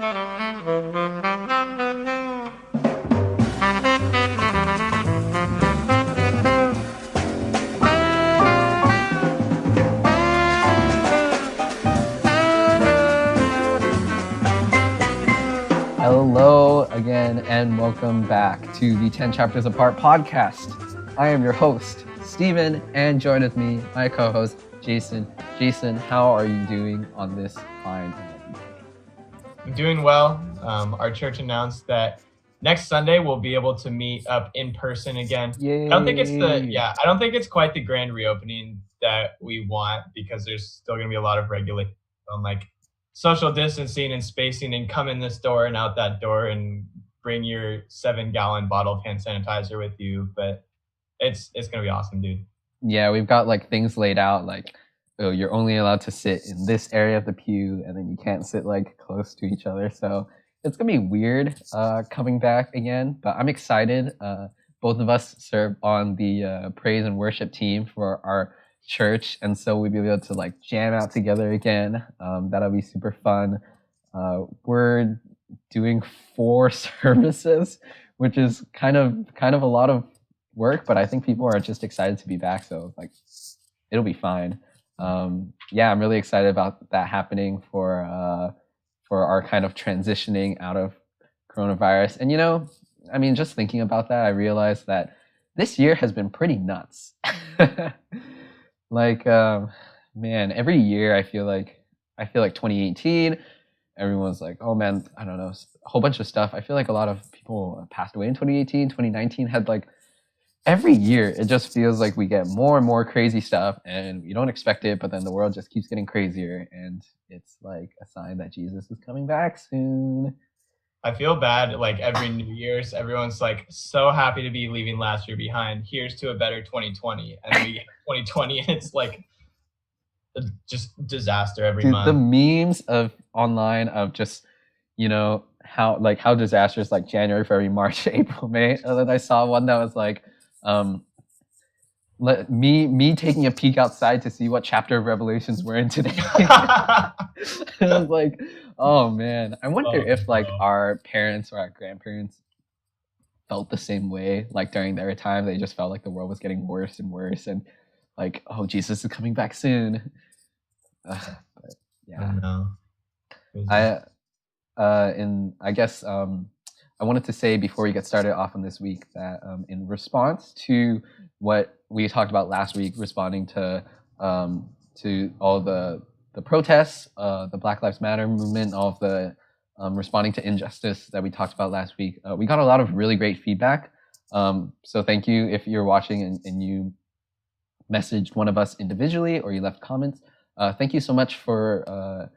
Hello again, and welcome back to the 10 Chapters Apart podcast. I am your host, Steven, and join with me, my co-host, Jason. Jason, how are you doing on this fine and lovely day? I'm doing well. Our church announced that next Sunday we'll be able to meet up in person again. Yay! I don't think it's quite the grand reopening that we want, because there's still going to be a lot of regulation on like social distancing and spacing, and come in this door and out that door and bring your 7-gallon bottle of hand sanitizer with you. But it's going to be awesome, dude. Yeah, we've got like things laid out, like, oh, you're only allowed to sit in this area of the pew, and then you can't sit like close to each other. So it's gonna be weird coming back again, but I'm excited. Both of us serve on the praise and worship team for our church, and so we'll be able to like jam out together again. That'll be super fun. We're doing 4 services, which is kind of a lot of work, but I think people are just excited to be back, so like it'll be fine. Yeah, I'm really excited about that happening for our kind of transitioning out of coronavirus. And I mean, just thinking about that, I realized that this year has been pretty nuts. Like, man, every year I feel like 2018, everyone's like, oh man, I don't know, a whole bunch of stuff. I feel like a lot of people passed away in 2018. 2019 had like, every year it just feels like we get more and more crazy stuff, and we don't expect it, but then the world just keeps getting crazier, and it's like a sign that Jesus is coming back soon. I feel bad, like every New Year's, everyone's like so happy to be leaving last year behind. Here's to a better 2020. And we get 2020 and it's like just disaster every month. The memes of online of just, how disastrous like January, February, March, April, May. And then I saw one that was like, me taking a peek outside to see what chapter of Revelations we're in today. I was like, oh man, I wonder if like our parents or our grandparents felt the same way, like during their time. They just felt like the world was getting worse and worse, and like, oh, Jesus is coming back soon. But yeah, I guess I wanted to say before we get started off on this week that in response to what we talked about last week, responding to all the protests, the Black Lives Matter movement, all of the responding to injustice that we talked about last week, we got a lot of really great feedback. So thank you if you're watching and you messaged one of us individually or you left comments. Thank you so much for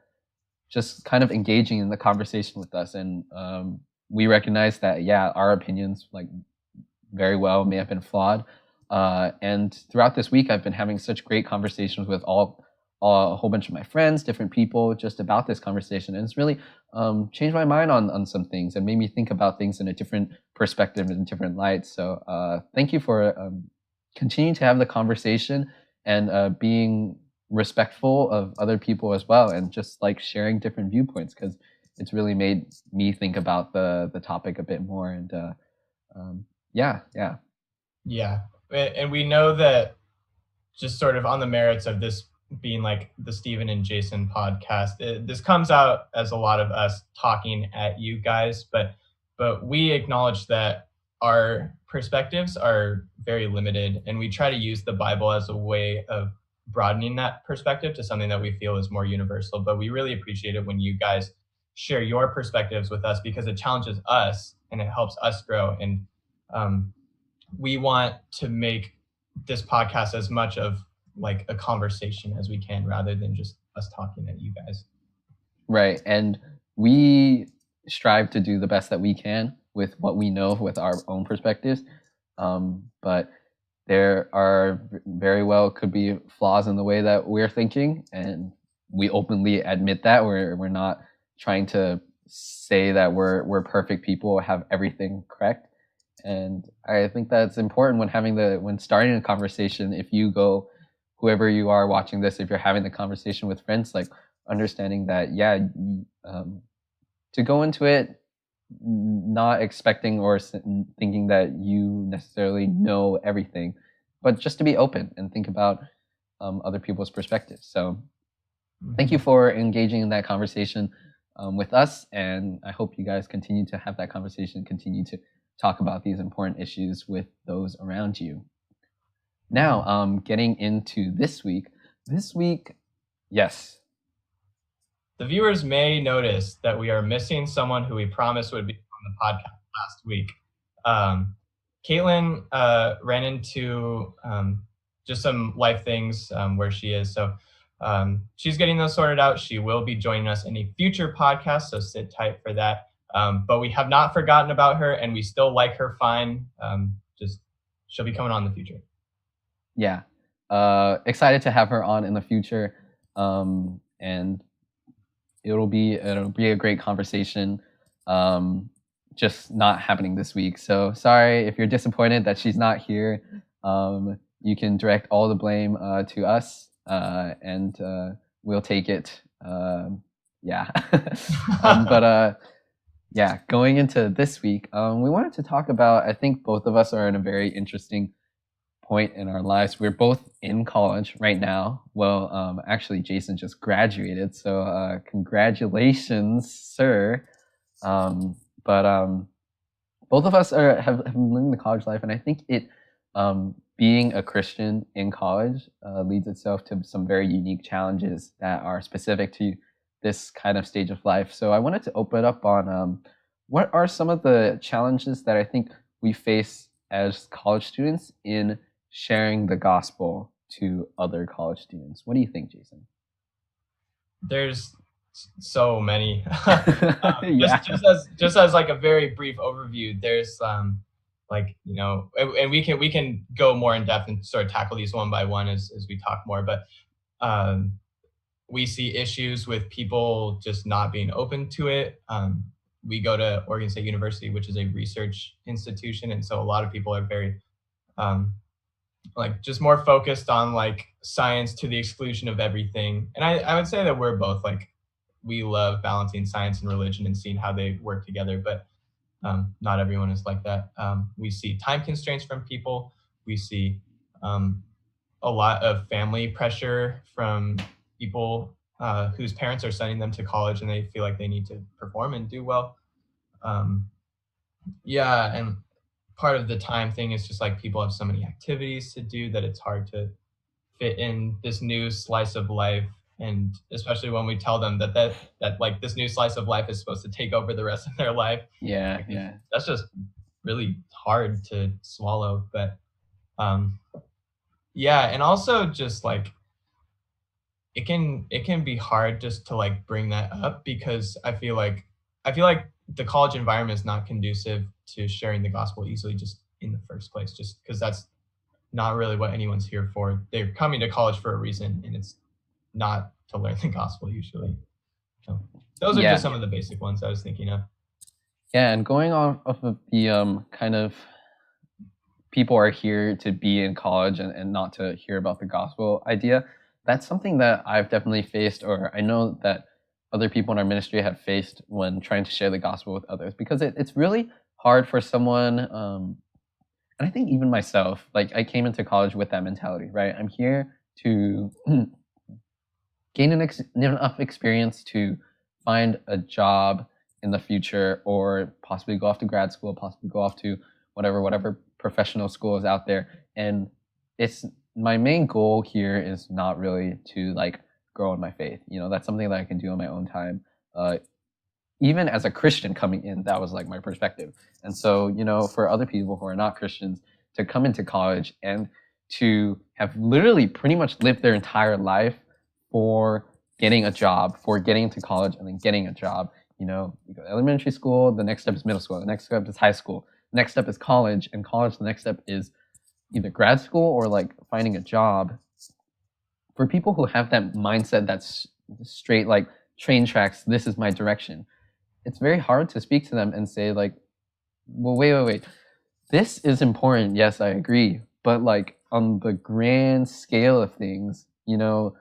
just kind of engaging in the conversation with us. And we recognize that, yeah, our opinions like very well may have been flawed. And throughout this week, I've been having such great conversations with a whole bunch of my friends, different people, just about this conversation. And it's really changed my mind on some things and made me think about things in a different perspective and different light. So thank you for continuing to have the conversation and being respectful of other people as well, and just like sharing different viewpoints, because it's really made me think about the topic a bit more. And yeah. And we know that, just sort of on the merits of this being like the Steven and Jason podcast, this comes out as a lot of us talking at you guys, but we acknowledge that our perspectives are very limited, and we try to use the Bible as a way of broadening that perspective to something that we feel is more universal. But we really appreciate it when you guys share your perspectives with us, because it challenges us and it helps us grow. And we want to make this podcast as much of like a conversation as we can, rather than just us talking at you guys. Right. And we strive to do the best that we can with what we know, with our own perspectives. But there are very well could be flaws in the way that we're thinking, and we openly admit that. We're not trying to say that we're perfect people or have everything correct. And I think that's important when starting a conversation. If you go, whoever you are watching this, if you're having the conversation with friends, like understanding that, to go into it not expecting or thinking that you necessarily know everything, but just to be open and think about other people's perspectives. So thank you for engaging in that conversation with us, and I hope you guys continue to have that conversation, continue to talk about these important issues with those around you. Now, getting into this week. This week, yes. The viewers may notice that we are missing someone who we promised would be on the podcast last week. Kalyn ran into just some life things where she is. So she's getting those sorted out. She will be joining us in a future podcast, so sit tight for that. But we have not forgotten about her, and we still like her fine. Just she'll be coming on in the future. Yeah. Excited to have her on in the future. And it'll be a great conversation. Just not happening this week. So sorry if you're disappointed that she's not here. You can direct all the blame to us, and we'll take it. Yeah. Yeah, going into this week, we wanted to talk about, I think both of us are in a very interesting point in our lives. We're both in college right now. Well, actually, Jason just graduated, so congratulations, sir. But both of us have been living the college life, and I think it being a Christian in college leads itself to some very unique challenges that are specific to this kind of stage of life. So I wanted to open up on what are some of the challenges that I think we face as college students in sharing the gospel to other college students. What do you think, Jason? There's so many. Yeah. just as like a very brief overview, there's like, you know, and we can go more in depth and sort of tackle these one by one as we talk more, but we see issues with people just not being open to it. We go to Oregon State University, which is a research institution, and so a lot of people are very like just more focused on like science to the exclusion of everything. And I would say that we're both like, we love balancing science and religion and seeing how they work together, but not everyone is like that. We see time constraints from people. We see a lot of family pressure from people whose parents are sending them to college and they feel like they need to perform and do well. Yeah, and part of the time thing is just like people have so many activities to do that it's hard to fit in this new slice of life. And especially when we tell them that like this new slice of life is supposed to take over the rest of their life. Yeah, yeah. That's just really hard to swallow. But yeah, and also just like it can be hard just to like bring that up, because I feel like the college environment is not conducive to sharing the gospel easily just in the first place, just because that's not really what anyone's here for. They're coming to college for a reason, and it's not to learn the gospel usually. So those are just some of the basic ones I was thinking of. Yeah, and going off of the kind of people are here to be in college and not to hear about the gospel idea, that's something that I've definitely faced, or I know that other people in our ministry have faced when trying to share the gospel with others, because it's really hard for someone, and I think even myself, like I came into college with that mentality, right? I'm here to gain enough experience to find a job in the future, or possibly go off to grad school, possibly go off to whatever professional school is out there. And it's my main goal here is not really to like grow in my faith. You know, that's something that I can do on my own time. Even as a Christian coming in, that was like my perspective. And so, you know, for other people who are not Christians to come into college and to have literally pretty much lived their entire life for getting a job, for getting into college and then getting a job. You know, you go to elementary school, the next step is middle school, the next step is high school, the next step is college, and college, the next step is either grad school or like finding a job. For people who have that mindset that's straight like train tracks, this is my direction, it's very hard to speak to them and say like, well, wait. This is important. Yes, I agree. But like on the grand scale of things, you know,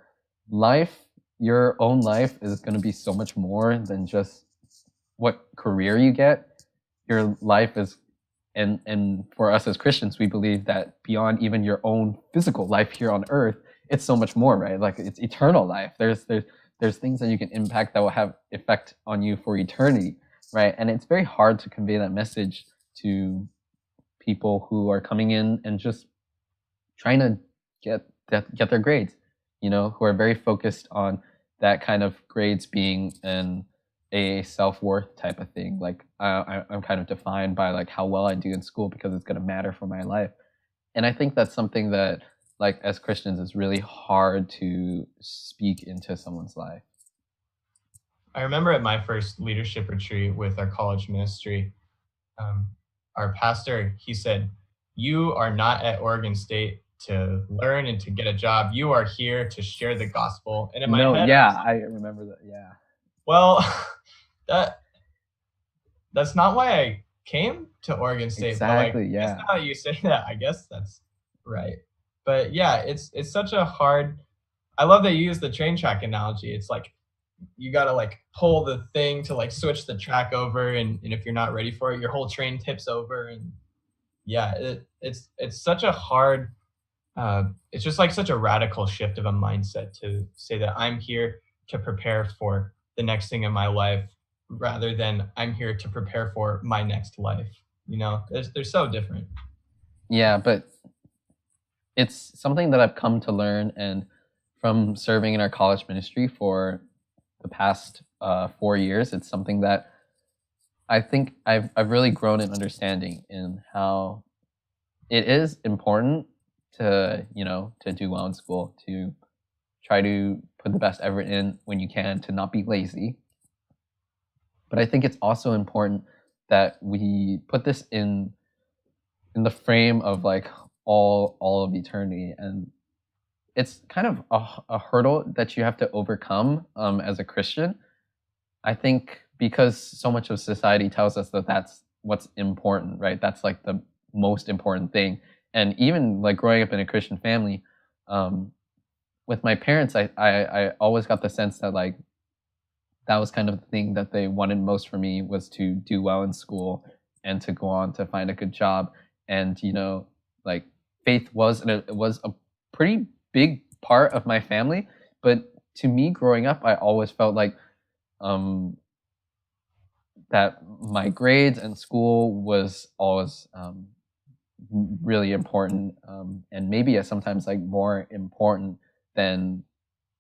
life, your own life is going to be so much more than just what career you get, your life is, and for us as Christians, we believe that beyond even your own physical life here on earth, it's so much more, right? Like it's eternal life. There's things that you can impact that will have effect on you for eternity, right? And it's very hard to convey that message to people who are coming in and just trying to get their grades, who are very focused on that kind of grades being a self-worth type of thing. Like I'm kind of defined by like how well I do in school because it's going to matter for my life. And I think that's something that, like, as Christians, is really hard to speak into someone's life. I remember at my first leadership retreat with our college ministry, our pastor, he said, "You are not at Oregon State to learn and to get a job. You are here to share the gospel." And in my No, head, yeah, I remember that. Yeah. well, that that's not why I came to Oregon State, but like, Exactly, I guess yeah. now that you say that, I guess that's right. But yeah, it's such a hard. I love that you use the train track analogy. It's like you gotta like pull the thing to like switch the track over, and if you're not ready for it, your whole train tips over. And yeah, it's such a hard. It's just like such a radical shift of a mindset to say that I'm here to prepare for the next thing in my life, rather than I'm here to prepare for my next life. They're so different. Yeah, but it's something that I've come to learn, and from serving in our college ministry for the past 4 years, it's something that I think I've really grown in understanding in how it is important to do well in school, to try to put the best effort in when you can, to not be lazy. But I think it's also important that we put this in the frame of like all of eternity, and it's kind of a hurdle that you have to overcome as a Christian. I think because so much of society tells us that that's what's important, right? That's like the most important thing. And even like growing up in a Christian family, um, with my parents, I always got the sense that like that was kind of the thing that they wanted most for me, was to do well in school and to go on to find a good job. And like faith was a pretty big part of my family. But to me, growing up, I always felt like um, that my grades and school was always really important, and maybe sometimes like more important than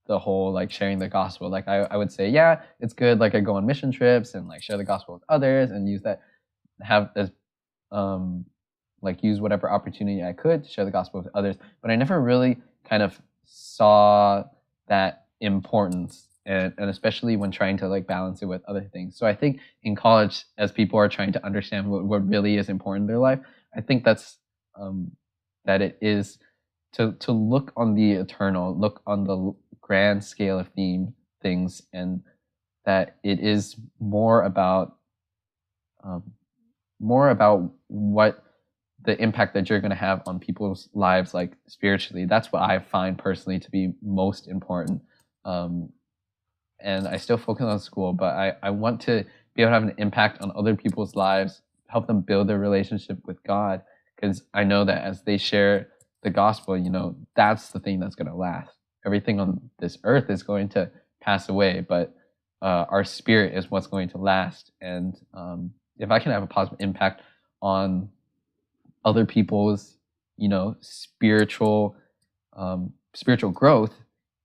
the whole like sharing the gospel. Like I would say, yeah, it's good. Like I go on mission trips and like share the gospel with others and use that, have as um like use whatever opportunity I could to share the gospel with others. But I never really kind of saw that importance, and especially when trying to like balance it with other things. So I think in college, as people are trying to understand what really is important in their life, I think that's that it is to look on the eternal, look on the grand scale of things, and that it is um, more about what the impact that you're going to have on people's lives, like spiritually. That's what I find personally to be most important. Um, and I still focus on school, but I want to be able to have an impact on other people's lives, help them build their relationship with God, because I know that as they share the gospel, that's the thing that's going to last. Everything on this earth is going to pass away, but our spirit is what's going to last. And if I can have a positive impact on other people's, spiritual growth,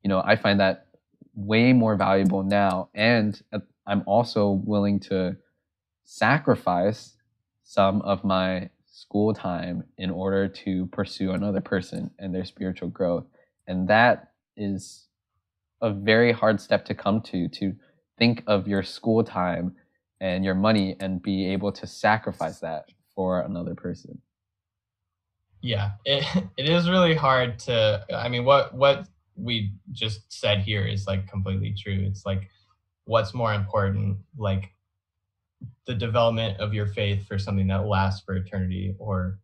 I find that way more valuable now. And I'm also willing to sacrifice some of my school time in order to pursue another person and their spiritual growth. And that is a very hard step to come to think of your school time and your money and be able to sacrifice that for another person. Yeah, it is really hard to. I mean, what we just said here is like completely true. It's like, what's more important, like the development of your faith for something that lasts for eternity, or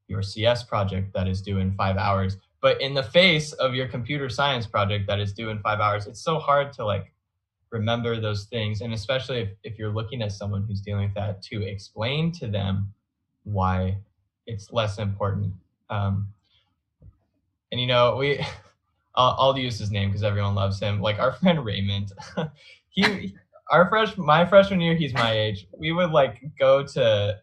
your CS project that is due in 5 hours. But in the face of your computer science project that is due in 5 hours, it's so hard to like remember those things. And especially if you're looking at someone who's dealing with that, to explain to them why it's less important. Um, and we I'll use his name because everyone loves him. Like our friend Raymond, he my freshman year, he's my age. We would like go to,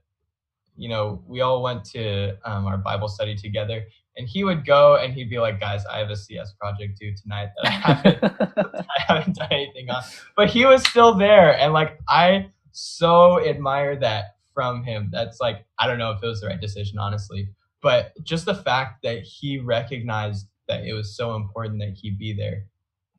we all went to our Bible study together, and he would go and he'd be like, "Guys, I have a CS project due tonight that I haven't done anything on," but he was still there, and like I so admire that from him. That's like, I don't know if it was the right decision, honestly, but just the fact that he recognized that it was so important that he be there,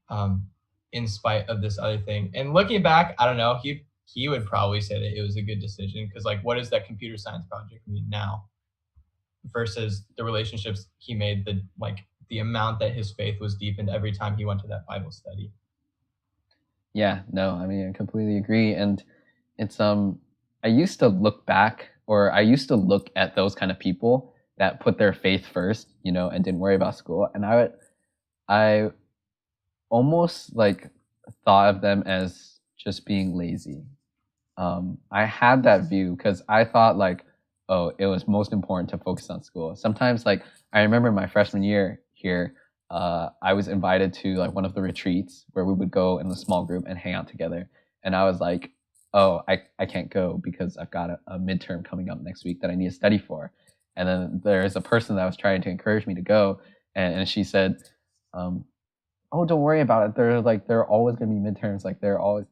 um, in spite of this other thing. And looking back, I don't know, he would probably say that it was a good decision, because like, what does that computer science project mean now versus the relationships he made, the amount that his faith was deepened every time he went to that Bible study. Yeah, no, I mean, I completely agree. And it's I used to look back, or I used to look at those kind of people that put their faith first, and didn't worry about school. And I almost like thought of them as just being lazy. I had that view because I thought like, oh, it was most important to focus on school. Sometimes, like, I remember my freshman year here, I was invited to like one of the retreats where we would go in a small group and hang out together. And I was like, oh, I can't go because I've got a midterm coming up next week that I need to study for. And then there's a person that was trying to encourage me to go, and she said, oh, don't worry about it. There are always going to be midterms. Like, they're always,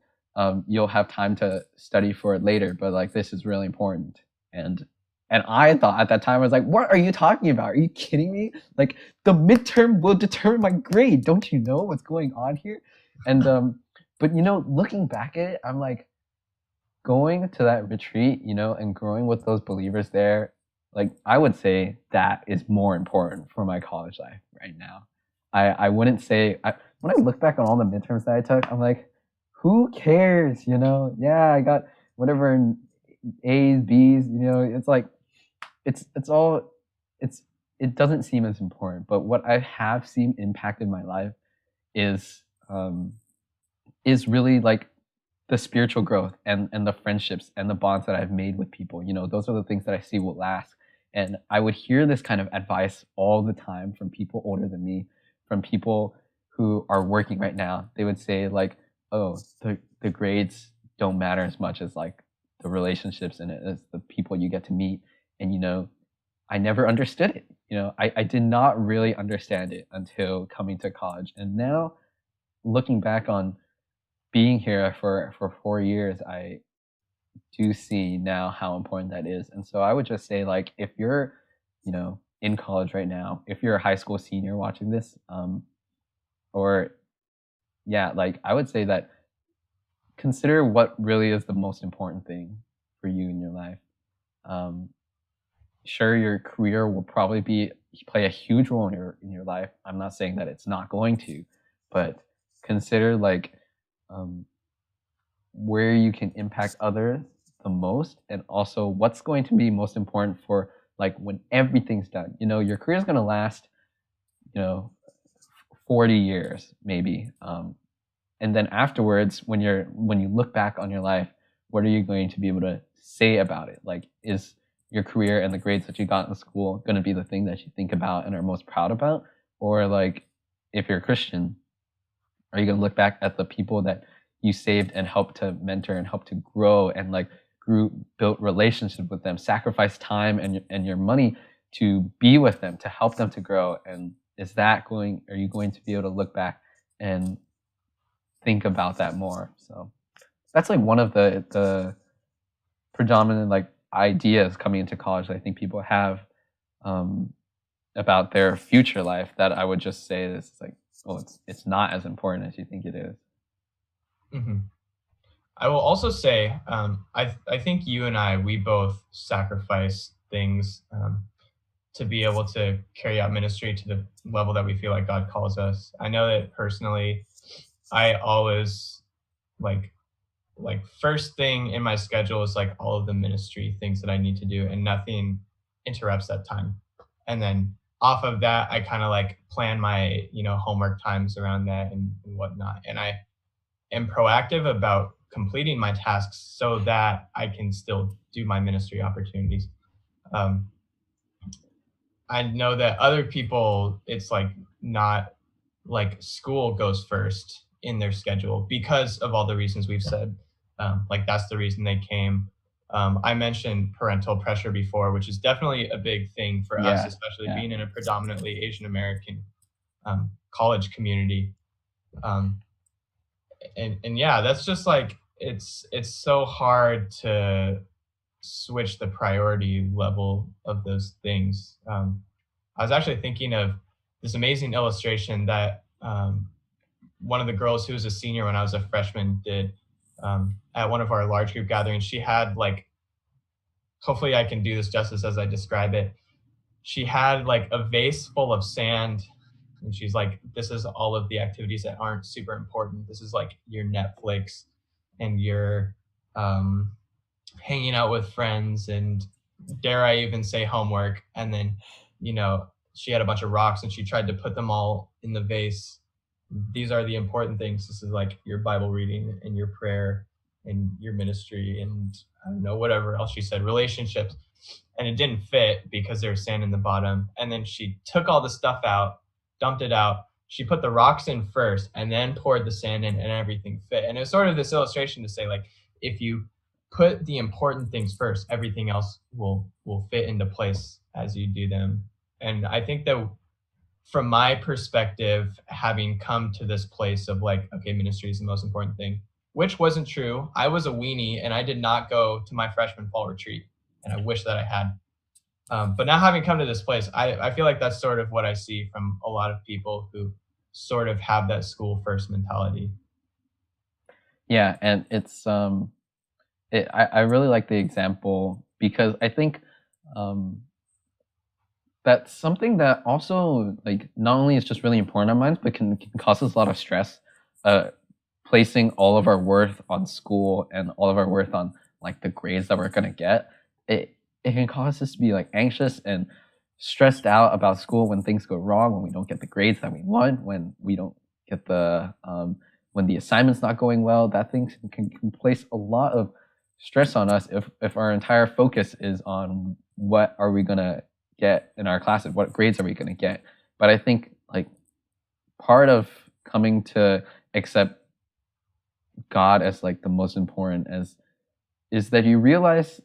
you'll have time to study for it later, but like, this is really important. And I thought at that time, I was like, what are you talking about? Are you kidding me? Like, the midterm will determine my grade. Don't you know what's going on here? And but looking back at it, I'm like, going to that retreat, and growing with those believers there, like, I would say that is more important for my college life right now. I wouldn't say, when I look back on all the midterms that I took, I'm like, who cares? Yeah, I got whatever A's, B's. It's like, it's all, it doesn't seem as important. But what I have seen impacted my life is really like the spiritual growth and the friendships and the bonds that I've made with people. Those are the things that I see will last. And I would hear this kind of advice all the time from people older than me, from people who are working right now. They would say like, oh, the grades don't matter as much as like the relationships and as the people you get to meet. And I never understood it. I did not really understand it until coming to college. And now, looking back on being here for 4 years, I do see now how important that is. And so I would just say, like, if you're, in college right now, if you're a high school senior watching this, or yeah, like, I would say that consider what really is the most important thing for you in your life. Sure, your career will probably play a huge role in your life. I'm not saying that it's not going to, but consider like, where you can impact others the most, and also what's going to be most important for like when everything's done. Your career is going to last, 40 years maybe, and then afterwards, when you look back on your life, what are you going to be able to say about it? Like, is your career and the grades that you got in school going to be the thing that you think about and are most proud about? Or like, if you're a Christian, are you going to look back at the people that you saved and helped to mentor and help to grow and like built relationships with them, sacrifice time and your money to be with them, to help them to grow? And are you going to be able to look back and think about that more? So that's like one of the predominant like ideas coming into college that I think people have, about their future life, that I would just say is like, oh, it's not as important as you think it is. Mm-hmm. I will also say, I think you and we both sacrifice things, to be able to carry out ministry to the level that we feel like God calls us. I know that personally, I always like first thing in my schedule is like all of the ministry things that I need to do, and nothing interrupts that time. And then off of that, I kind of like plan my homework times around that and whatnot. And am proactive about completing my tasks so that I can still do my ministry opportunities. Um, I know that other people, it's like not like school goes first in their schedule because of all the reasons we've said. Like that's the reason they came. I mentioned parental pressure before, which is definitely a big thing for us, Yeah, especially yeah, being in a predominantly Asian American college community. Um, and yeah, that's just like it's so hard to switch the priority level of those things. I was actually thinking of this amazing illustration that one of the girls who was a senior when I was a freshman did at one of our large group gatherings. She had like, hopefully I can do this justice as I describe it. She had like a vase full of sand, and she's like, this is all of the activities that aren't super important. This is like your Netflix and your um, hanging out with friends and, dare I even say, homework. And then, you know, she had a bunch of rocks and she tried to put them all in the vase. These are the important things. This is like your Bible reading and your prayer and your ministry and I don't know, whatever else she said, relationships. And it didn't fit because there was sand in the bottom. And then she took all the stuff out, dumped it out. She put the rocks in first and then poured the sand in and everything fit. And it was sort of this illustration to say, like, if you put the important things first, everything else will fit into place as you do them. And I think that from my perspective, having come to this place of like, okay, ministry is the most important thing, which wasn't true. I was a weenie and I did not go to my freshman fall retreat, and I wish that I had. But now having come to this place, I feel like that's sort of what I see from a lot of people who sort of have that school first mentality. yeah. And I really like the example because I think that's something that also like not only is just really important in our minds, but can cause us a lot of stress. Placing all of our worth on school and all of our worth on like the grades that we're gonna get, it can cause us to be like anxious and stressed out about school when things go wrong, when we don't get the grades that we want, when we don't get the when the assignment's not going well. That thing can place a lot of stress on us if our entire focus is on what are we gonna get in our classes, what grades are we gonna get. But I think like part of coming to accept God as like the most important as is that you realize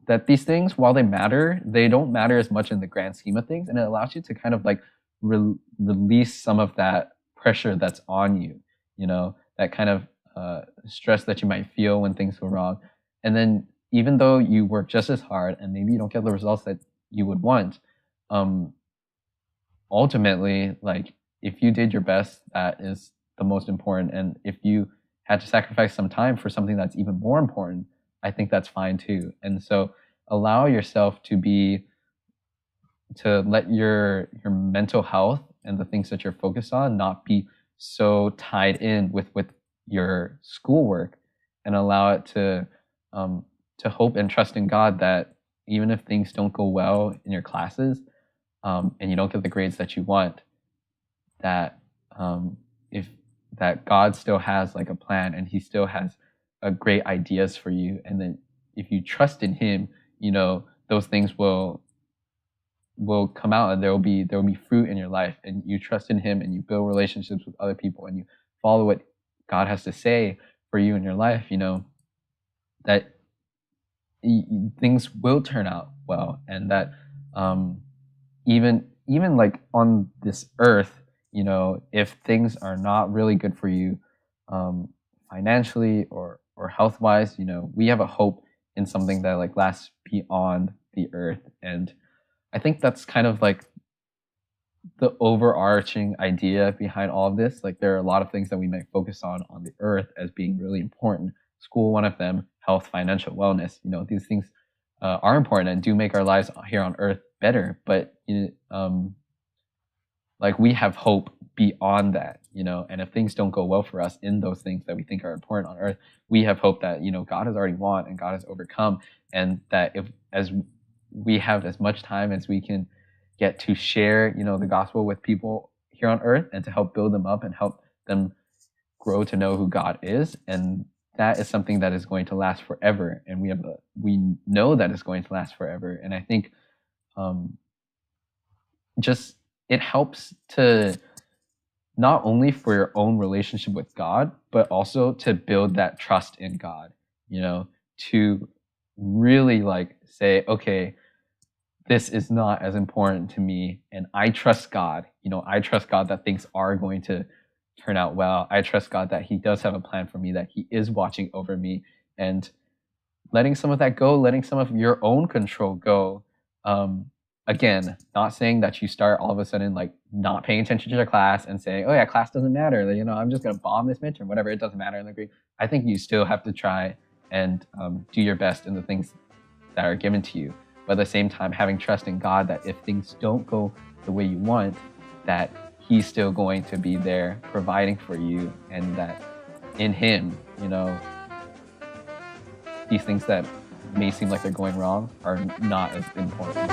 that these things, while they matter, they don't matter as much in the grand scheme of things, and it allows you to kind of like release some of that pressure that's on you, you know, that kind of stress that you might feel when things go wrong, and then even though you work just as hard and maybe you don't get the results that you would want, um, ultimately, like if you did your best, that is the most important, and if you had to sacrifice some time for something that's even more important, I think that's fine too. And so allow yourself to let your mental health and the things that you're focused on not be so tied in with your schoolwork, and allow it to hope and trust in God that even if things don't go well in your classes, and you don't get the grades that you want, that if that God still has like a plan and He still has great ideas for you, and then if you trust in Him, you know those things will come out, and there will be fruit in your life, and you trust in Him and you build relationships with other people and you follow what God has to say for you in your life. You know that things will turn out well, and that even like on this earth, you know, if things are not really good for you, um, financially or health wise, you know, we have a hope in something that like lasts beyond the earth. And I think that's kind of like the overarching idea behind all of this. Like there are a lot of things that we might focus on the earth as being really important. School, one of them, health, financial wellness. You know, these things are important and do make our lives here on earth better. But like we have hope beyond that, you know. And if things don't go well for us in those things that we think are important on earth, we have hope that God has already won and God has overcome, and that if as we have as much time as we can get to share the gospel with people here on earth and to help build them up and help them grow to know who God is, and that is something that is going to last forever, and we know that it's going to last forever. And I think just it helps to not only for your own relationship with God, but also to build that trust in God, to really like say, okay, this is not as important to me, and I trust God. I trust God that things are going to turn out well. I trust God that He does have a plan for me, that He is watching over me, and letting some of that go, letting some of your own control go. Again, not saying that you start all of a sudden like not paying attention to your class and saying, oh yeah, class doesn't matter. I'm just going to bomb this midterm, whatever. It doesn't matter in the grade. I think you still have to try and do your best in the things that are given to you. But at the same time, having trust in God that if things don't go the way you want, that He's still going to be there providing for you, and that in Him, these things that may seem like they're going wrong are not as important.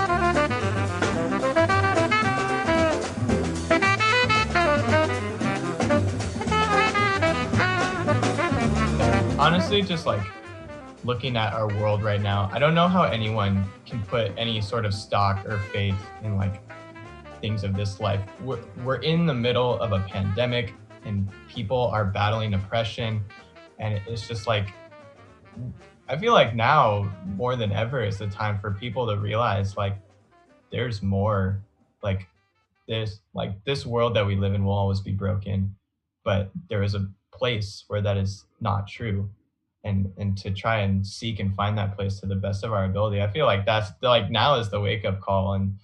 Honestly, just like looking at our world right now, I don't know how anyone can put any sort of stock or faith in like things of this life. We're in the middle of a pandemic, and people are battling oppression, and it's just like, I feel like now more than ever is the time for people to realize like there's more. Like this world that we live in will always be broken, but there is a place where that is not true, and to try and seek and find that place to the best of our ability. I feel like that's like now is the wake up call, and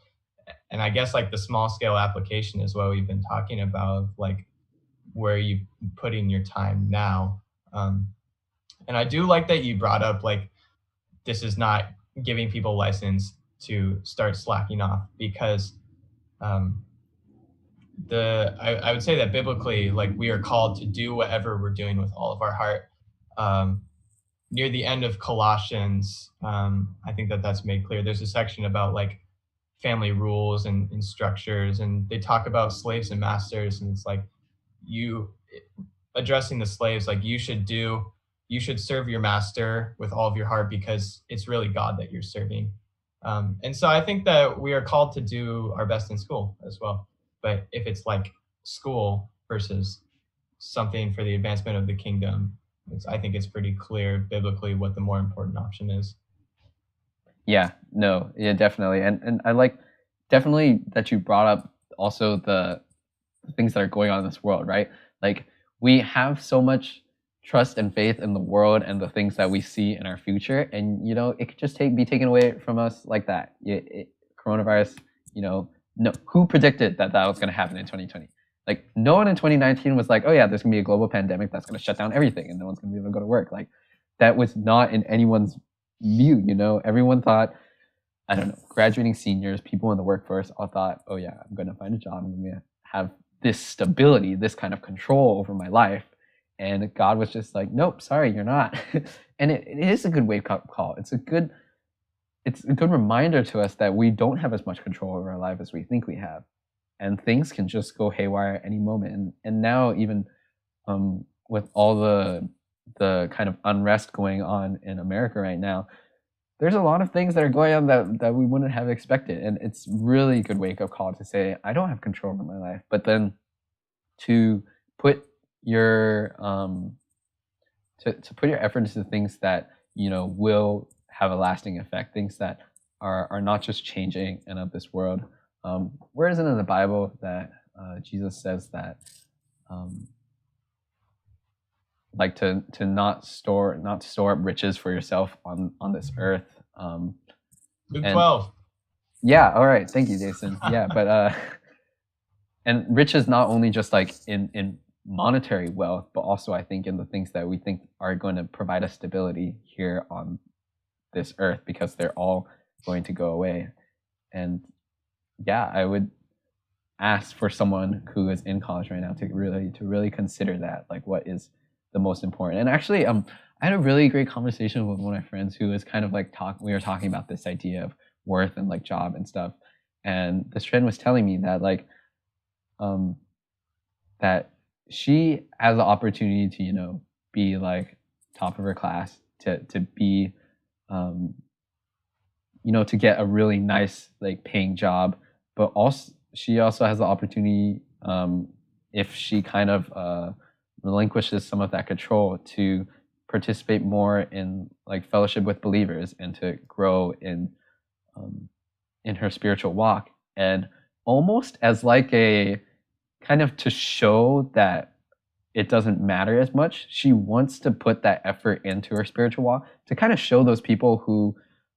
I guess like the small scale application is what we've been talking about, like where you putting your time now. And I do like that you brought up like this is not giving people license to start slacking off, because I would say that biblically, like we are called to do whatever we're doing with all of our heart. Near the end of Colossians, I think that's made clear. There's a section about like family rules and structures, and they talk about slaves and masters, and it's like you addressing the slaves, like you should serve your master with all of your heart, because it's really God that you're serving. And so I think that we are called to do our best in school as well. But if it's like school versus something for the advancement of the kingdom, I think it's pretty clear biblically what the more important option is. Yeah, no, yeah, definitely. And I like definitely that you brought up also the things that are going on in this world, right? Like we have so much trust and faith in the world and the things that we see in our future, and it could just be taken away from us like that. Coronavirus, no, who predicted that was going to happen in 2020? Like no one in 2019 was like, oh yeah, there's gonna be a global pandemic that's going to shut down everything and no one's going to be able to go to work. Like that was not in anyone's view. Everyone thought, I don't know, graduating seniors, people in the workforce all thought, oh yeah, I'm going to find a job, I'm going to have this stability, this kind of control over my life. And God was just like, nope, sorry, you're not. And it is a good wake up call. It's a good reminder to us that we don't have as much control over our life as we think we have, and things can just go haywire at any moment. And now even with all the kind of unrest going on in America right now, there's a lot of things that are going on that we wouldn't have expected. And it's really a good wake up call to say, I don't have control over my life, but then to put your to put your effort into things that will have a lasting effect, things that are not just changing and of this world. Where is it in the Bible that Jesus says that like to not store up riches for yourself on this earth? Luke 12. Yeah, all right, thank you, Jason. Yeah, but and riches not only just like in monetary wealth, but also I think in the things that we think are going to provide us stability here on this earth, because they're all going to go away. And yeah, I would ask for someone who is in college right now to really consider that, like what is the most important. And actually, I had a really great conversation with one of my friends who was kind of like we were talking about this idea of worth and like job and stuff. And this friend was telling me that like that she has the opportunity to, be like top of her class, to be, um, to get a really nice like paying job, but also she also has the opportunity, if she kind of relinquishes some of that control, to participate more in like fellowship with believers and to grow um, in her spiritual walk, and almost as like a kind of to show that it doesn't matter as much. She wants to put that effort into her spiritual walk to kind of show those people who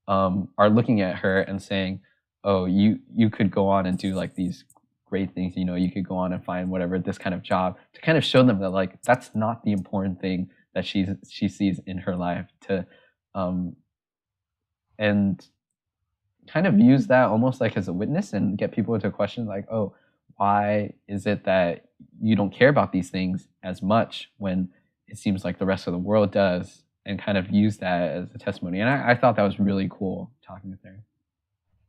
are looking at her and saying, "Oh, you could go on and do like these great things. You could go on and find whatever this kind of job." To kind of show them that like that's not the important thing that she sees in her life. To um, and kind of use that almost like as a witness and get people to question like, "Oh, why is it that you don't care about these things as much when it seems like the rest of the world does?" And kind of use that as a testimony. And I thought that was really cool talking with her.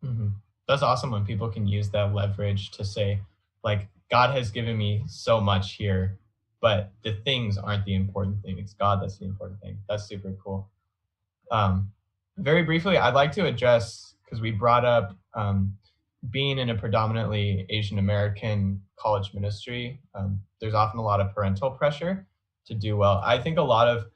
Hmm. That's awesome when people can use that leverage to say, like, God has given me so much here, but the things aren't the important thing. It's God that's the important thing. That's super cool. Um, Very briefly, I'd like to address, because we brought up being in a predominantly Asian American college ministry. There's often a lot of parental pressure to do well. I think a lot of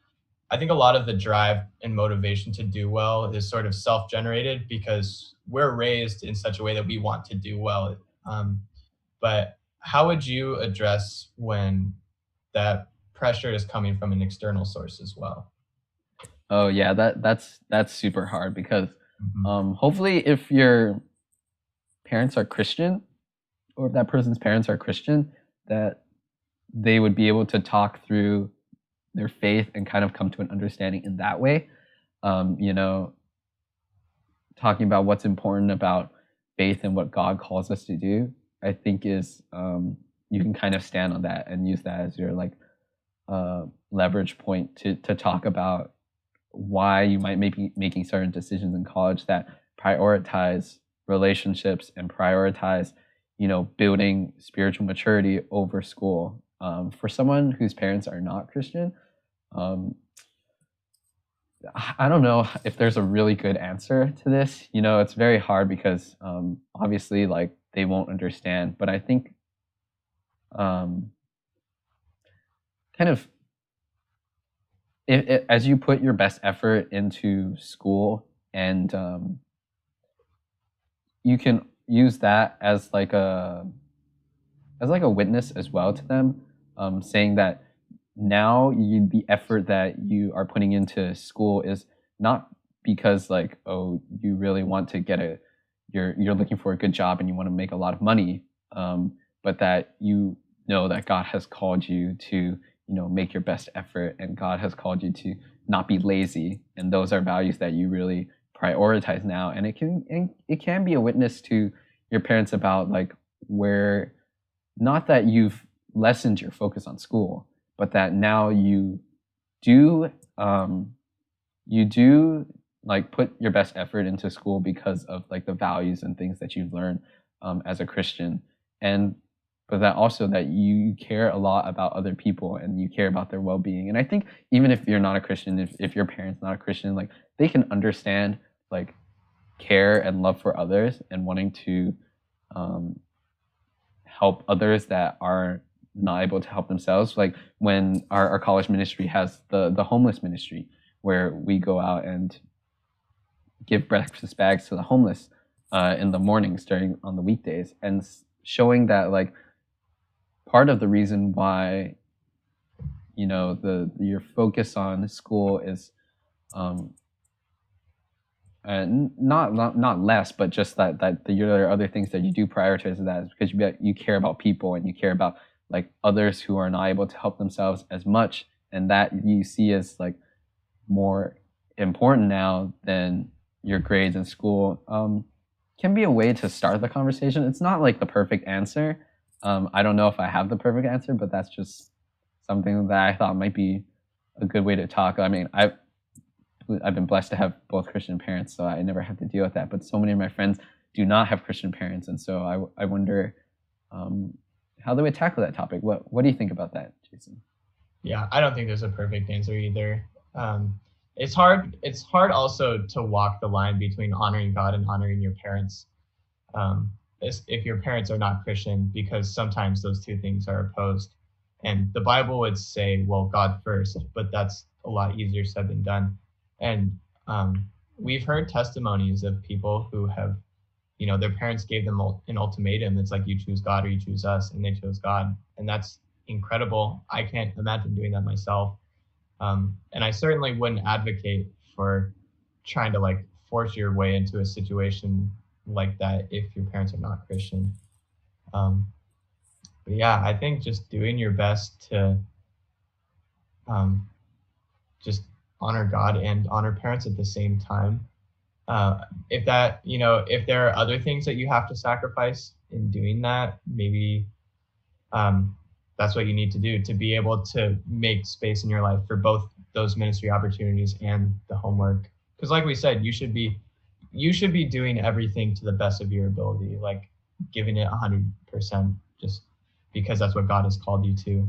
the drive and motivation to do well is sort of self-generated because we're raised in such a way that we want to do well. But how would you address when that pressure is coming from an external source as well? Oh yeah, that's super hard because Mhm. hopefully if your parents are Christian, or if that person's parents are Christian, that they would be able to talk through their faith and kind of come to an understanding in that way. Um, you know, Talking about what's important about faith and what God calls us to do, I think is, you can kind of stand on that and use that as your like leverage point to talk about why you might be making certain decisions in college that prioritize relationships and prioritize, building spiritual maturity over school. For someone whose parents are not Christian, um, I don't know if there's a really good answer to this. It's very hard because, obviously, like they won't understand. But I think, um, kind of, as you put your best effort into school, and you can use that as like a witness as well to them, saying that now the effort that you are putting into school is not because like, oh, you really want to you're looking for a good job and you want to make a lot of money, but that you know that God has called you to, make your best effort, and God has called you to not be lazy, and those are values that you really prioritize now. And it can be a witness to your parents about like where, not that you've lessened your focus on school, but that now do um, you do like put your best effort into school because of like the values and things that you've learned, as a Christian, and but that also that you care a lot about other people and you care about their well-being. And I think even if you're not a Christian, if your parents not a Christian, like they can understand like care and love for others and wanting to, um, help others that are not able to help themselves. Like when our college ministry has the homeless ministry, where we go out and give breakfast bags to the homeless, in the mornings during on the weekdays, and showing that like part of the reason why, the your focus on school is, um, and not less, but just that there are other things that you do prioritize, that is because you care about people and you care about like others who are not able to help themselves as much, and that you see as like more important now than your grades in school, can be a way to start the conversation. It's not like the perfect answer. I don't know if I have the perfect answer, but that's just something that I thought might be a good way to talk. I mean, I've been blessed to have both Christian parents, so I never have to deal with that. But so many of my friends do not have Christian parents, and so I wonder, um, how do we tackle that topic? What do you think about that, Jason? Yeah, I don't think there's a perfect answer either. It's hard. It's hard also to walk the line between honoring God and honoring your parents. If your parents are not Christian, because sometimes those two things are opposed. And the Bible would say, well, God first, but that's a lot easier said than done. And we've heard testimonies of people who have, their parents gave them an ultimatum. It's like, you choose God or you choose us, and they chose God. And that's incredible. I can't imagine doing that myself. And I certainly wouldn't advocate for trying to like force your way into a situation like that if your parents are not Christian. But yeah, I think just doing your best to just honor God and honor parents at the same time. If there are other things that you have to sacrifice in doing that, maybe that's what you need to do to be able to make space in your life for both those ministry opportunities and the homework. Because like we said, you should be doing everything to the best of your ability, like giving it 100%, just because that's what God has called you to.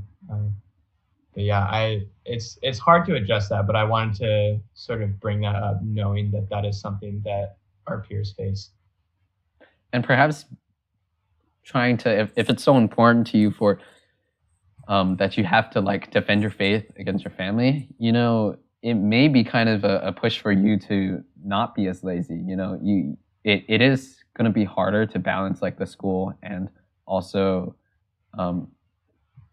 But yeah, it's hard to address that, but I wanted to sort of bring that up, knowing that that is something that our peers face. And perhaps trying to, if it's so important to you for that you have to like defend your faith against your family, it may be kind of a push for you to not be as lazy. It is going to be harder to balance like the school and also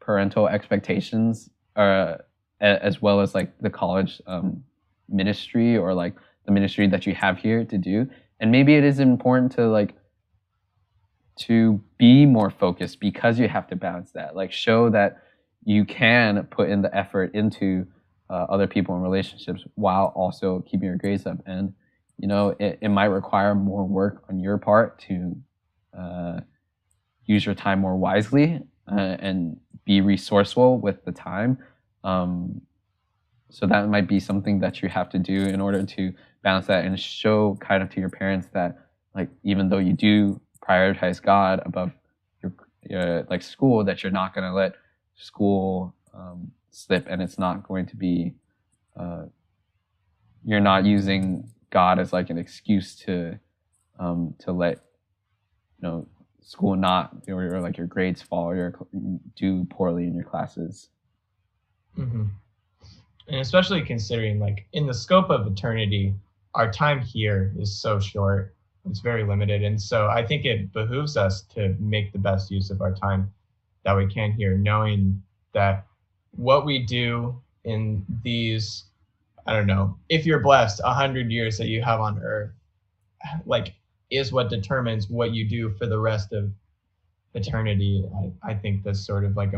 parental expectations, as well as like the college ministry or like the ministry that you have here to do. And maybe it is important to be more focused because you have to balance that. Like show that you can put in the effort into other people and relationships while also keeping your grades up. And it might require more work on your part to use your time more wisely and be resourceful with the time. So that might be something that you have to do in order to balance that and show kind of to your parents that like even though you do prioritize God above your like school, that you're not going to let school slip, and it's not going to be you're not using God as like an excuse to let school not or like your grades fall or do poorly in your classes. Mm-hmm. And especially considering like in the scope of eternity, our time here is so short. It's very limited. And so I think it behooves us to make the best use of our time that we can here, knowing that what we do in these, I don't know, if you're blessed, 100 years that you have on earth, like is what determines what you do for the rest of eternity. I think that's sort of like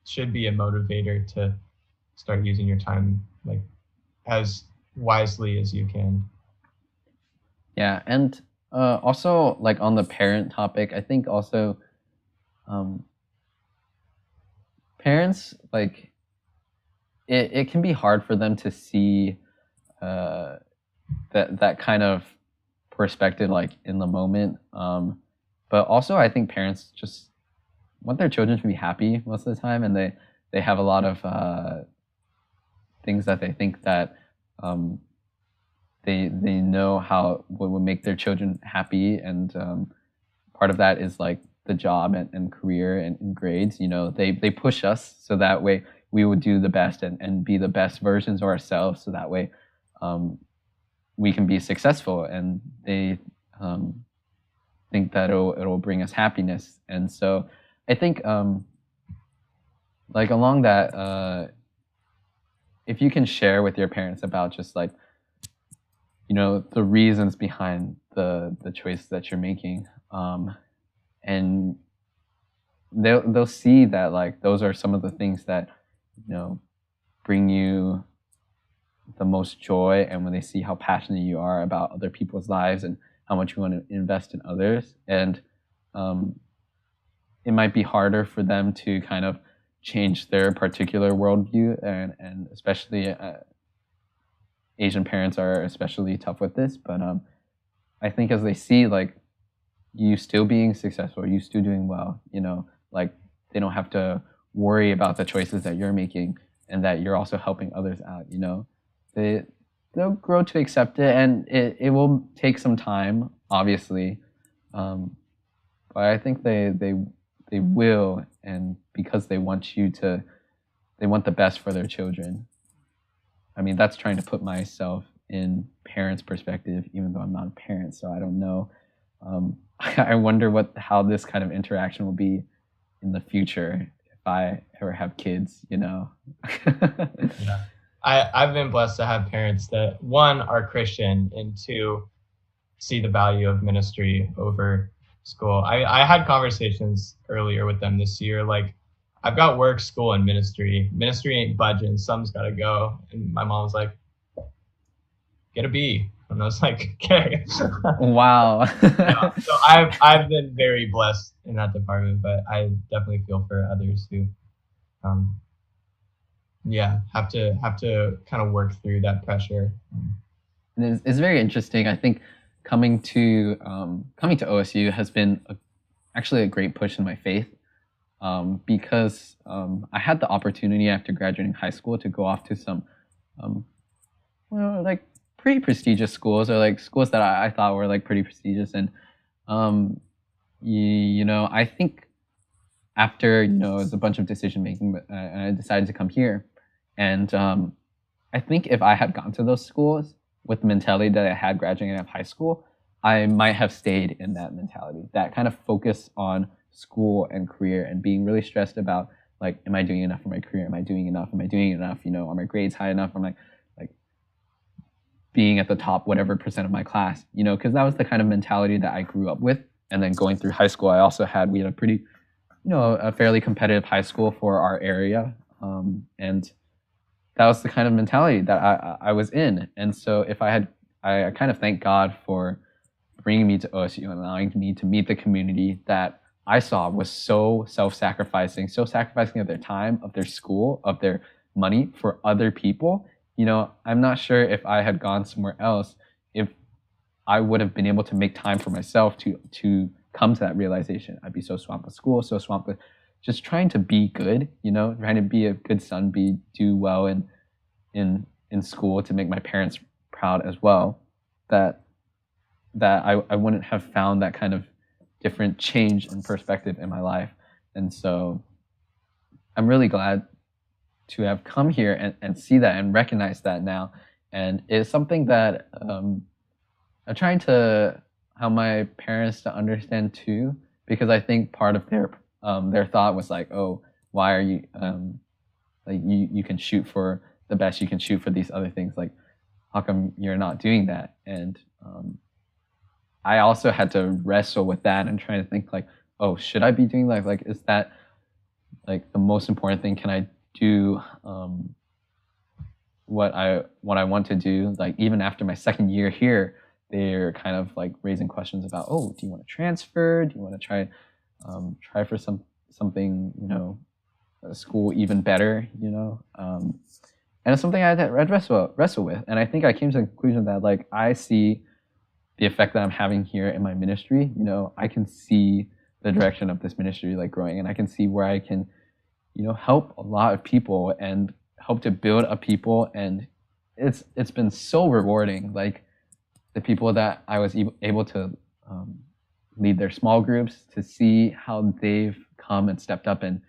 should be a motivator to start using your time like as wisely as you can. Yeah, and also like on the parent topic, I think also parents like it can be hard for them to see that kind of perspective like in the moment. But also I think parents just want their children to be happy most of the time, and they have a lot of things that they think that they know how what would make their children happy, and part of that is like the job and career and grades. They push us so that way we would do the best and be the best versions of ourselves, so that way we can be successful, and they think that it'll bring us happiness. And so I think like along that, if you can share with your parents about just like the reasons behind the choices that you're making, and they'll see that like those are some of the things that bring you the most joy, and when they see how passionate you are about other people's lives and how much you want to invest in others, and it might be harder for them to kind of change their particular worldview, and especially Asian parents are especially tough with this. But I think as they see like you still being successful, you still doing well, like they don't have to worry about the choices that you're making and that you're also helping others out, you know. They'll grow to accept it, and it will take some time, obviously. um, but I think they will, and because they want the best for their children. I mean, that's trying to put myself in parents' perspective, even though I'm not a parent, so I don't know. I wonder how this kind of interaction will be in the future if I ever have kids, you know. Yeah. I've been blessed to have parents that, one, are Christian, and two, see the value of ministry over school. I had conversations earlier with them this year, like, I've got work, school, and ministry. Ministry ain't budging. Some's got to go. And my mom was like, get a B. And I was like, okay. Wow. Yeah, so I've been very blessed in that department, but I definitely feel for others who, yeah, have to kind of work through that pressure. It's very interesting. I think coming to OSU has been actually a great push in my faith, because I had the opportunity after graduating high school to go off to some like pretty prestigious schools, or like schools that I thought were like pretty prestigious. And you know, I think after, you know, it was a bunch of decision making, but I decided to come here. And I think if I had gone to those schools with the mentality that I had graduating out of high school, I might have stayed in that mentality, that kind of focus on school and career, and being really stressed about, like, am I doing enough for my career? Am I doing enough? Am I doing enough? You know, are my grades high enough? I'm like being at the top whatever percent of my class, you know, because that was the kind of mentality that I grew up with. And then going through high school, we had a pretty, you know, a fairly competitive high school for our area, and that was the kind of mentality that I was in. And so I kind of thank God for bringing me to OSU and allowing me to meet the community that I saw was so self-sacrificing of their time, of their school, of their money for other people. You know, I'm not sure if I had gone somewhere else, if I would have been able to make time for myself to come to that realization. I'd be so swamped with school, so swamped with just trying to be good, you know, trying to be a good son, do well in school to make my parents proud as well, that I wouldn't have found that kind of different change in perspective in my life. And so I'm really glad to have come here and see that and recognize that now. And it's something that I'm trying to help my parents to understand too, because I think part of their thought was like, oh, why are you like you can shoot for the best, you can shoot for these other things, like how come you're not doing that? And I also had to wrestle with that and trying to think like, oh, should I be doing like is that like the most important thing? Can I do what I want to do? Like even after my second year here, they're kind of like raising questions about, oh, do you want to transfer? Do you want to try for something, you know, a school even better, you know? And it's something I'd wrestle with. And I think I came to the conclusion that like I see the effect that I'm having here in my ministry. You know, I can see the direction of this ministry like growing, and I can see where I can, you know, help a lot of people and help to build up people. And it's been so rewarding. Like the people that I was able to lead their small groups, to see how they've come and stepped up and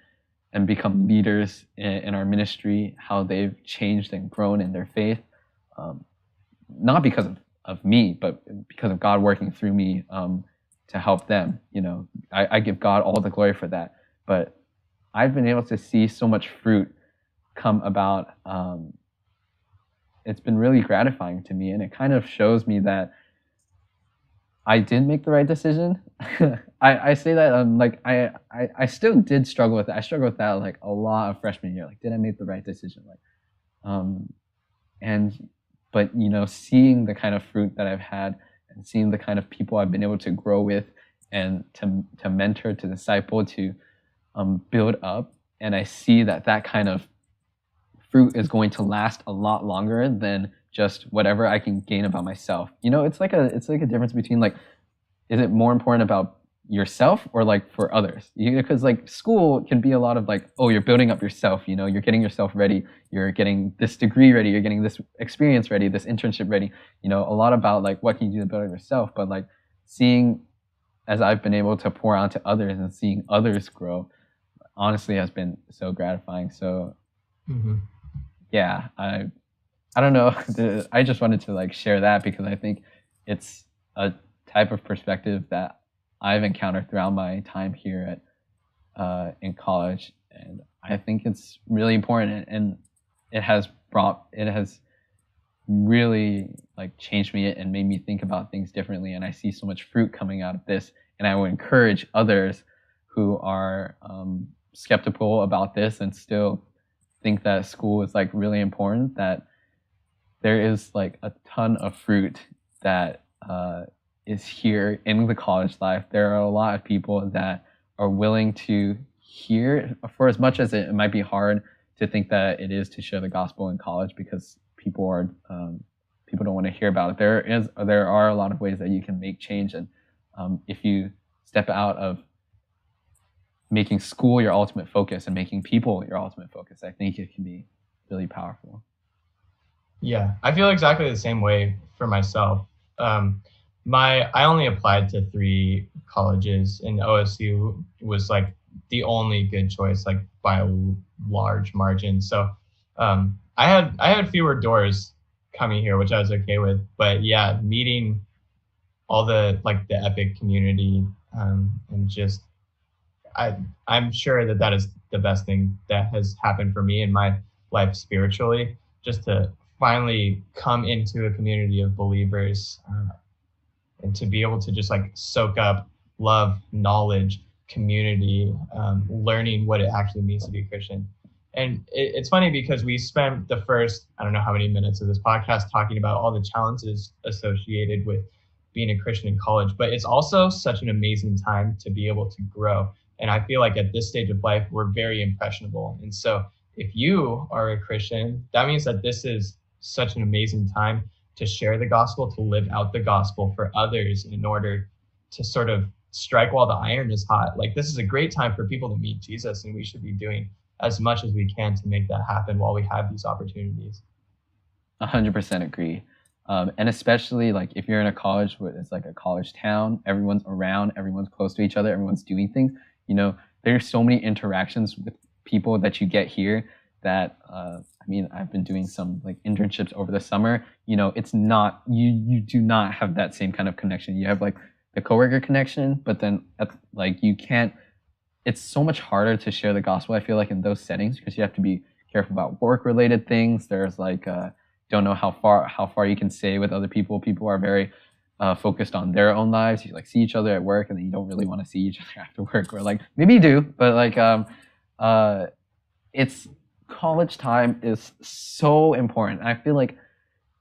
become leaders in our ministry, how they've changed and grown in their faith, not because of me, but because of God working through me to help them. You know, I give God all the glory for that. But I've been able to see so much fruit come about. It's been really gratifying to me, and it kind of shows me that I did make the right decision. I say that like I still did struggle with it. I struggled with that like a lot of freshman year. Like, did I make the right decision? Like, but you know, seeing the kind of fruit that I've had and seeing the kind of people I've been able to grow with and to mentor, to disciple, to build up, and I see that kind of fruit is going to last a lot longer than just whatever I can gain about myself. You know, it's like a difference between like, is it more important about yourself or like for others? Because like school can be a lot of like, oh, you're building up yourself, you know, you're getting yourself ready, you're getting this degree ready, you're getting this experience ready, this internship ready, you know, a lot about like what can you do to build up yourself. But like seeing, as I've been able to pour onto others and seeing others grow, honestly has been so gratifying. So yeah, I don't know. I just wanted to like share that because I think it's a type of perspective that I've encountered throughout my time here at in college, and I think it's really important. And it has really like changed me and made me think about things differently. And I see so much fruit coming out of this. And I would encourage others who are skeptical about this and still think that school is like really important, that there is like a ton of fruit that is here in the college life. There are a lot of people that are willing to hear, for as much as it might be hard to think that it is to share the gospel in college, because people don't want to hear about it. There are a lot of ways that you can make change, and if you step out of making school your ultimate focus and making people your ultimate focus, I think it can be really powerful. Yeah, I feel exactly the same way for myself. I only applied to 3 colleges, and OSU was like the only good choice, like by a large margin. So I had fewer doors coming here, which I was okay with. But yeah, meeting all the Epic community, and just I'm sure that is the best thing that has happened for me in my life spiritually, just to finally come into a community of believers, and to be able to just like soak up love, knowledge, community, learning what it actually means to be a Christian. And it's funny because we spent the first, I don't know how many minutes of this podcast talking about all the challenges associated with being a Christian in college, but it's also such an amazing time to be able to grow. And I feel like at this stage of life, we're very impressionable. And so if you are a Christian, that means that this is such an amazing time to share the gospel, to live out the gospel for others in order to sort of strike while the iron is hot. Like, this is a great time for people to meet Jesus, and we should be doing as much as we can to make that happen while we have these opportunities. 100% agree. And especially like if you're in a college where it's like a college town, everyone's around, everyone's close to each other, everyone's doing things, you know, there's so many interactions with people that you get here that, I've been doing some like internships over the summer, you know, it's not, you do not have that same kind of connection. You have like the coworker connection, but then you can't, it's so much harder to share the gospel, I feel like, in those settings, because you have to be careful about work related things. There's like, don't know how far you can say with other people. People are very focused on their own lives. You like see each other at work, and then you don't really want to see each other after work, or like maybe you do, but like it's college time is so important. I feel like,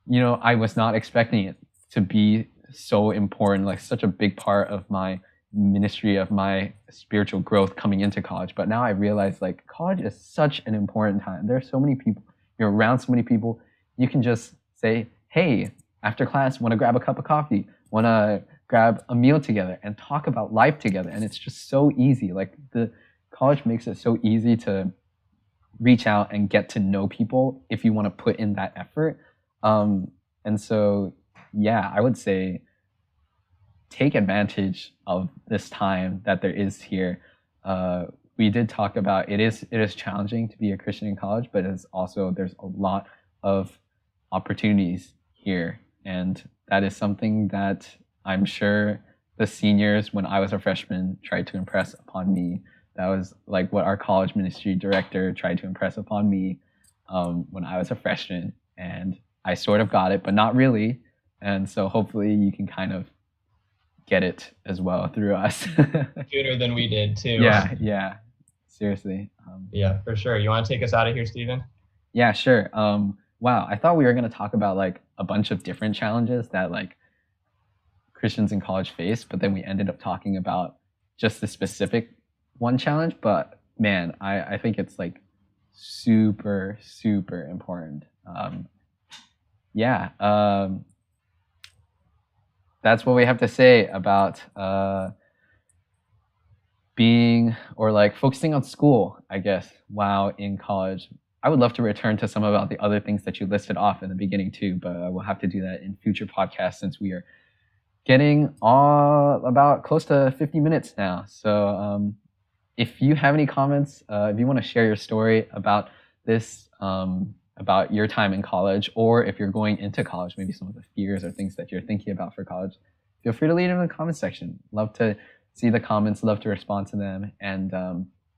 you know, I was not expecting it to be so important, like such a big part of my ministry, of my spiritual growth coming into college. But now I realize like college is such an important time. There are so many people, you're around so many people. You can just say, hey, after class, want to grab a cup of coffee, want to grab a meal together and talk about life together. And it's just so easy. Like the college makes it so easy to reach out and get to know people if you want to put in that effort. And so, yeah, I would say take advantage of this time that there is here. We did talk about it is challenging to be a Christian in college, but there's a lot of opportunities here, and that is something that I'm sure the seniors, when I was a freshman, tried to impress upon me. That was like what our college ministry director tried to impress upon me when I was a freshman, and I sort of got it, but not really. And so hopefully you can kind of get it as well through us. Sooner than we did too. Yeah, seriously. Yeah, for sure. You want to take us out of here, Stephen? Yeah, sure. Wow, I thought we were going to talk about like a bunch of different challenges that like Christians in college face, but then we ended up talking about just the specific one challenge. But man, I think it's like super, super important. That's what we have to say about being or like focusing on school, I guess, while in college. I would love to return to some about the other things that you listed off in the beginning too, but we'll have to do that in future podcasts since we are getting all about close to 50 minutes now. So if you have any comments, if you want to share your story about this, about your time in college, or if you're going into college, maybe some of the fears or things that you're thinking about for college, feel free to leave it in the comment section. Love to see the comments, love to respond to them. And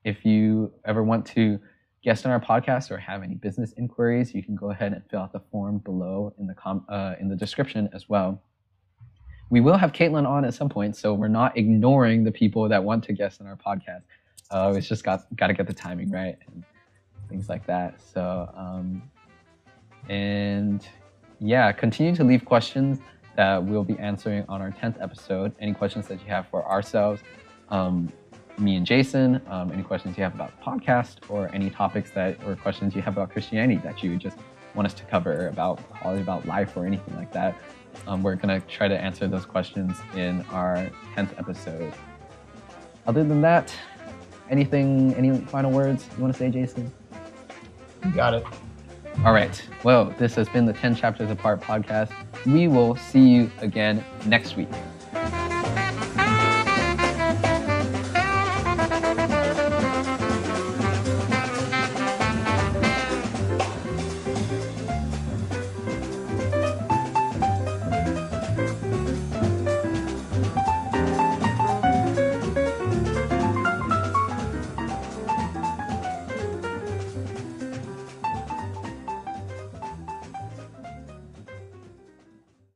if you ever want to guest on our podcast or have any business inquiries, you can go ahead and fill out the form below in the description as well. We will have Kalyn on at some point, so we're not ignoring the people that want to guest on our podcast. It's just got to get the timing right and things like that. So, and yeah, continue to leave questions that we'll be answering on our 10th episode. Any questions that you have for ourselves, me and Jason, any questions you have about the podcast, or any topics or questions you have about Christianity that you just want us to cover about college, about life, or anything like that. We're going to try to answer those questions in our 10th episode. Other than that, any final words you want to say, Jason? You got it. All right. Well, this has been the 10 Chapters Apart podcast. We will see you again next week.